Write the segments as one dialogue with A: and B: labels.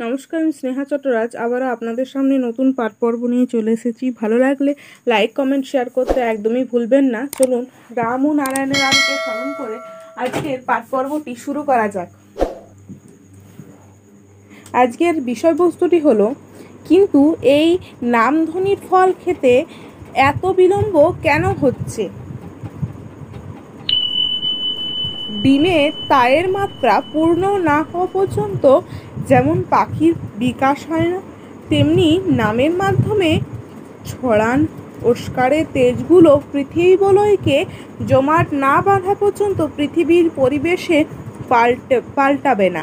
A: নমস্কার, আমি স্নেহা চট্টরাজ আবারও আপনাদের সামনে নতুন পাঠ পর্ব নিয়ে চলে এসেছি। ভালো লাগলে লাইক, কমেন্ট, শেয়ার করতে একদমই ভুলবেন না। চলুন রাম ও নারায়ণের রামকে স্মরণ করে আজকের পাঠ পর্বটি শুরু করা যাক। আজকের বিষয়বস্তুটি হলো, কিন্তু এই নামধ্বনির ফল খেতে এত বিলম্ব কেন হচ্ছে? ডিমের তায়ের মাত্রা পূর্ণ না হওয়া পর্যন্ত যেমন পাখির বিকাশ হয় না, তেমনি নামের মাধ্যমে ছড়ান ওস্কারের তেজগুলো পৃথিবী বলয়কে জমাট না বাঁধা পর্যন্ত পৃথিবীর পরিবেশে পাল্টাবে না।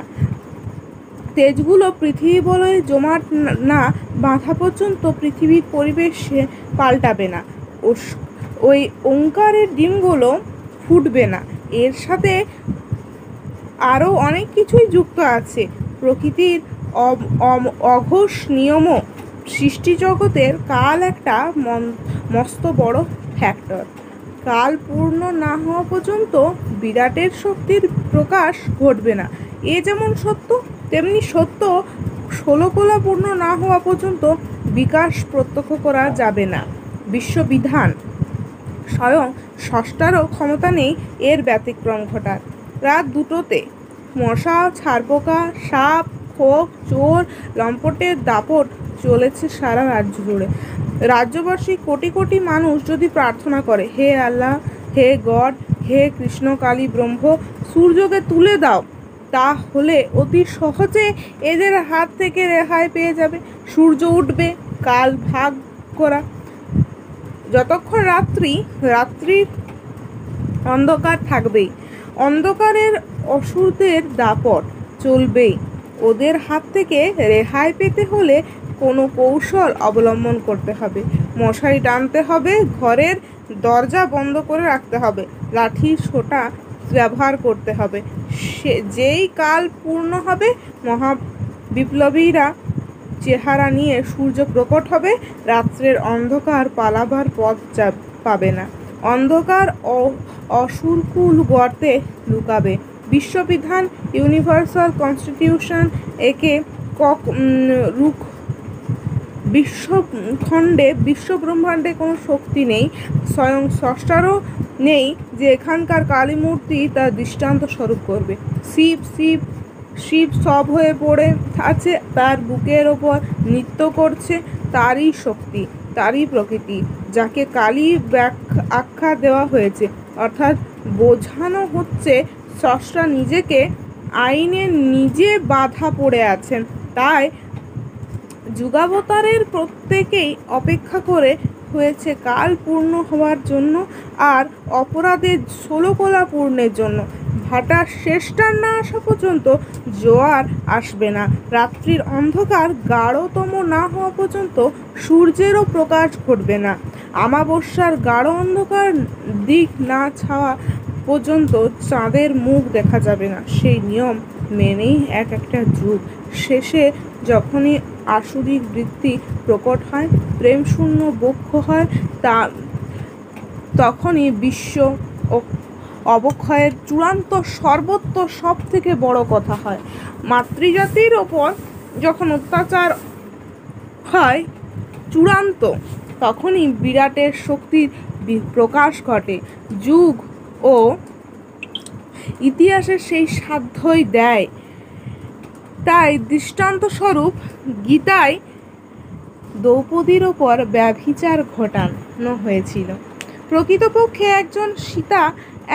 A: তেজগুলো পৃথিবী বলয়ে জমাট না বাঁধা পর্যন্ত পৃথিবীর পরিবেশে পাল্টাবে না। ওই ওঙ্কারের ডিমগুলো ফুটবে না। এর সাথে আরও অনেক কিছুই যুক্ত আছে। প্রকৃতির অঘোষ নিয়মও সৃষ্টিজগতের কাল একটা মস্ত বড় ফ্যাক্টর। কাল পূর্ণ না হওয়া পর্যন্ত বিরাটের শক্তির প্রকাশ ঘটবে না। এ যেমন সত্য, তেমনি সত্য ষোলকলা পূর্ণ না হওয়া পর্যন্ত বিকাশ প্রত্যক্ষ করা যাবে না। বিশ্ববিধান স্বয়ং স্রষ্টারও ক্ষমতা নেই এর ব্যতিক্রম ঘটার। রাত 2টোতে মশা, ছারপোকা, সাপ, খোপ, চোর, লম্পটের দাপট চলেছে সারা রাজ্য জুড়ে। রাজ্যবাসী কোটি কোটি মানুষ যদি প্রার্থনা করে, হে আল্লাহ, হে গড, হে কৃষ্ণ কালী ব্রহ্ম, সূর্যকে তুলে দাও, তাহলে অতি সহজে এদের হাত থেকে রেহাই পেয়ে যাবে। সূর্য উঠবে, কাল ভাগ করা। যতক্ষণ রাত্রির অন্ধকার থাকবেই, অন্ধকারের অসুরদের দাপট চলবেই। ওদের হাত থেকে রেহাই পেতে হলে কোনো কৌশল অবলম্বন করতে হবে। মশারি টানতে হবে, ঘরের দরজা বন্ধ করে রাখতে হবে, লাঠি সোঁটা ব্যবহার করতে হবে। যেই কাল পূর্ণ হবে, মহাবিপ্লবীরা চেহারা নিয়ে সূর্য প্রকট হবে, রাত্রের অন্ধকার পালাবার পথ পাবে না। অন্ধকার অসুরকুল গর্তে লুকাবে। বিশ্ববিধান, ইউনিভার্সাল কনস্টিটিউশন, একে বিশ্বব্রহ্মাণ্ডে কোনো শক্তি নেই, স্বয়ং স্রষ্টারও নেই যে এখানকার কালী মূর্তি তার দৃষ্টান্ত স্বরূপ করবে। শিব সব হয়ে পড়ে আছে, তার বুকের ওপর নৃত্য করছে। তারই শক্তি, তারই প্রকৃতি, যাকে কালী আখ্যা দেওয়া হয়েছে। অর্থাৎ বোঝানো হচ্ছে স্রষ্টা নিজেকে আইনে নিজে বাধা পড়ে আছেন। তাই যুগাবতারের প্রত্যেকেই অপেক্ষা করে হয়েছে কাল পূর্ণ হওয়ার জন্য আর অপরাধের ষোলকলা পূর্ণের জন্য। ভাটার শেষটার না আসা পর্যন্ত জোয়ার আসবে না। রাত্রির অন্ধকার গাঢ়তম না হওয়া পর্যন্ত সূর্যেরও প্রকাশ ঘটবে না। অমাবস্যার গাঢ় অন্ধকার দিক না ছাওয়া পর্যন্ত চাঁদের মুখ দেখা যাবে না। সেই নিয়ম মেনেই একটা যুগ শেষে যখনই আসুরিক বৃত্তি প্রকট হয়, প্রেম শূন্য বক্ষ হয়, তখনই বিশ্ব অবক্ষয়ের চূড়ান্ত সর্বত্র সব থেকে বড় কথা হয়। মাতৃজাতির ওপর যখন অত্যাচার হয় চূড়ান্ত, তখনই বিরাটের শক্তির প্রকাশ ঘটে। যুগ ও ইতিহাসের সেই সাধ্যই দেয়। তাই দৃষ্টান্তস্বরূপ গীতায় দ্রৌপদীর ওপর ব্যভিচার ঘটানো হয়েছিল। প্রকৃতপক্ষে একজন সীতা,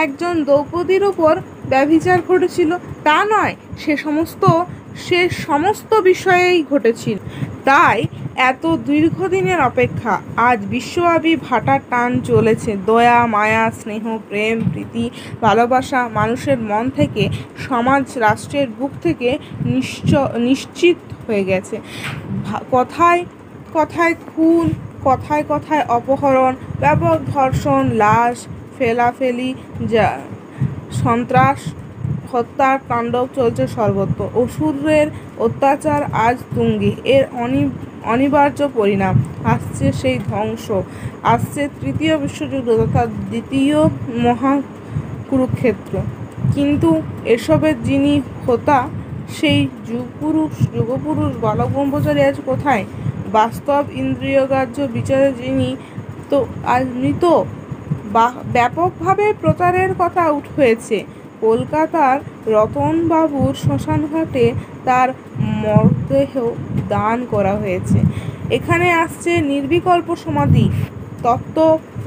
A: একজন দ্রৌপদীর ওপর ব্যভিচার ঘটেছিল তা নয়, সে সমস্ত বিষয়েই ঘটেছিল। তাই এত দীর্ঘদিনের অপেক্ষা। আজ বিশ্বব্যাপী ভাটার টান চলেছে। দয়া, মায়া, স্নেহ, প্রেম, প্রীতি, ভালোবাসা মানুষের মন থেকে, সমাজ রাষ্ট্রের বুক থেকে নিশ্চিত হয়ে গেছে। কথায় কথায় খুন, কথায় কথায় অপহরণ, ব্যাপক ধর্ষণ, লাশ ফেলাফেলি, সন্ত্রাস, হত্যার তাণ্ডব চলছে সর্বত্র। অসুরের অত্যাচার আজ তুঙ্গে। এর অনিবার্য পরিণাম। আসছে সেই ধ্বংস, আসছে তৃতীয় বিশ্বযুদ্ধ তথা দ্বিতীয় মহাকুরুক্ষেত্র। কিন্তু এসবের যিনি হোতা, সেই যুগপুরুষ বালক ব্রহ্মচারী আজ কোথায়? বাস্তব ইন্দ্রিয়গ্রাহ্য বিচারে যিনি তো আজ মৃত। ব্যাপকভাবে প্রচারের কথা হয়েছে। কলকাতার রতনবাবুর শ্মশানঘাটে তার মরদেহ দান করা হয়েছে। এখানে আসছে নির্বিকল্প সমাধি তত্ত্ব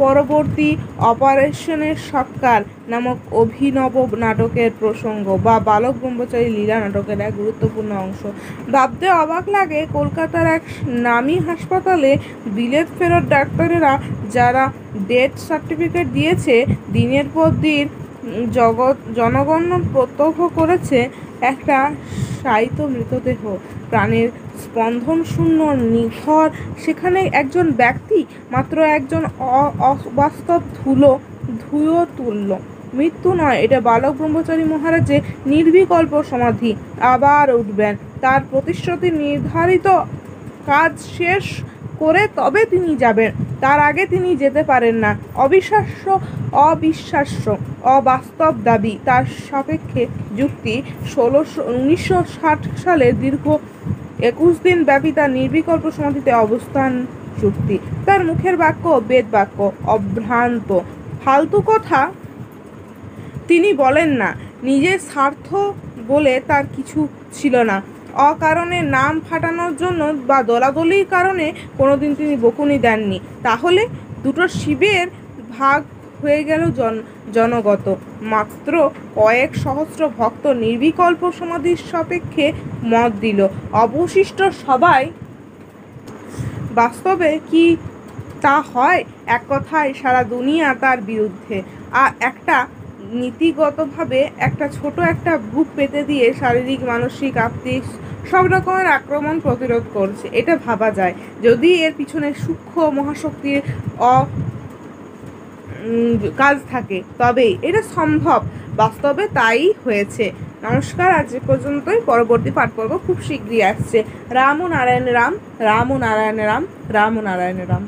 A: পরবর্তী অপারেশনের সৎকার নামক অভিনব নাটকের প্রসঙ্গ বা বালক ব্রহ্মচারী লীলা নাটকের এক গুরুত্বপূর্ণ অংশ। ভাবতে অবাক লাগে, কলকাতার এক নামী হাসপাতালে বিলেত ফেরত ডাক্তারেরা যারা ডেথ সার্টিফিকেট দিয়েছে, দিনের পর দিন জনগণ প্রত্যক্ষ করেছে একটা শায়িত মৃতদেহ, প্রাণের স্পন্দন শূন্য, নিথর। সেখানে একজন ব্যক্তি, মাত্র একজন অবাস্তব ধুয়ো তুল্য। মৃত্যু নয়, এটা বালক ব্রহ্মচারী মহারাজের নির্বিকল্প সমাধি। আবার উঠবেন, তার প্রতিশ্রুতি নির্ধারিত কাজ শেষ করে তবে তিনি যাবেন, তার আগে তিনি যেতে পারেন না। অবিশ্বাস্য অবাস্তব দাবি। তার সাপেক্ষে যুক্তি 1960 সালে দীর্ঘ 21 দিন ব্যাপী তার নির্বিকল্প সমাধিতে অবস্থান যুক্তি। তার মুখের বাক্য বেদ বাক্য, অভ্রান্ত ফালতু কথা তিনি বলেন না। নিজের স্বার্থ বলে তার কিছু ছিল না। অকারণে নাম ফাটানোর জন্য বা দলাদলির কারণে কোনোদিন তিনি বকুনি দেননি। তাহলে দুটো শিবের ভাগ হয়ে গেল জনগত। মাত্র কয়েক সহস্র ভক্ত নির্বিকল্প সমাধির সাপেক্ষে মত দিল, অবশিষ্ট সবাই। বাস্তবে কি তা হয়? এক কথায় সারা দুনিয়া তার বিরুদ্ধে। আর একটা নীতিগতভাবে একটা বুক পেতে দিয়ে শারীরিক, মানসিক, আত্মিক সব রকমের আক্রমণ প্রতিরোধ করছে। এটা ভাবা যায়, যদি এর পিছনে সূক্ষ্ম মহাশক্তির কাজ থাকে তবেই এটা সম্ভব। বাস্তবে তাই হয়েছে। নমস্কার, আজ এ পর্যন্তই। পরবর্তী পাঠ পর্ব খুব শীঘ্রই আসছে। রাম ও নারায়ণ রাম, রাম ও নারায়ণ রাম, রাম ও নারায়ণ রাম।